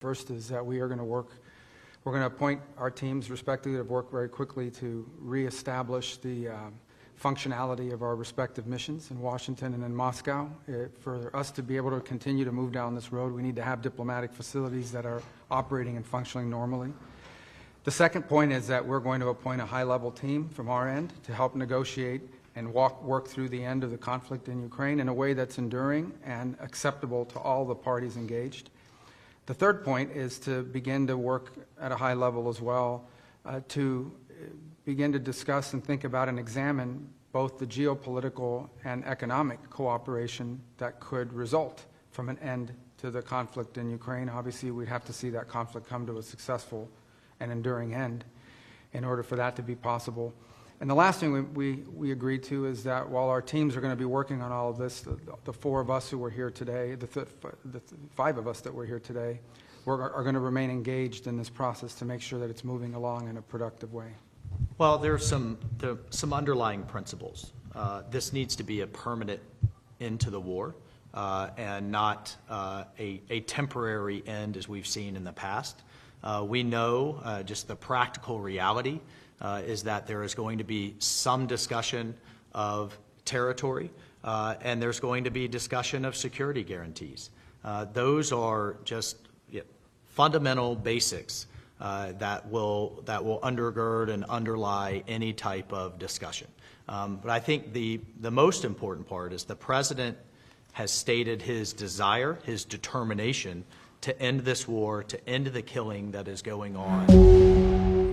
First is that we're going to appoint our teams respectively to work very quickly to reestablish the functionality of our respective missions in Washington and in Moscow. For us to be able to continue to move down this road, we need to have diplomatic facilities that are operating and functioning normally. The second point is that we're going to appoint a high-level team from our end to help negotiate and work through the end of the conflict in Ukraine in a way that's enduring and acceptable to all the parties engaged. The third point is to begin to work at a high level as well to begin to discuss and think about and examine both the geopolitical and economic cooperation that could result from an end to the conflict in Ukraine. Obviously, we'd have to see that conflict come to a successful and enduring end in order for that to be possible. And the last thing we agreed to is that while our teams are going to be working on all of this, the four of us who were here today, the five of us that were here today, are going to remain engaged in this process to make sure that it's moving along in a productive way. Well, there are some underlying principles. This needs to be a permanent end to the war and not a temporary end as we've seen in the past. We know just the practical reality is that there is going to be some discussion of territory and there's going to be discussion of security guarantees. Those are just fundamental basics that will undergird and underlie any type of discussion. But I think the most important part is the President has stated his desire, his determination to end this war, to end the killing that is going on.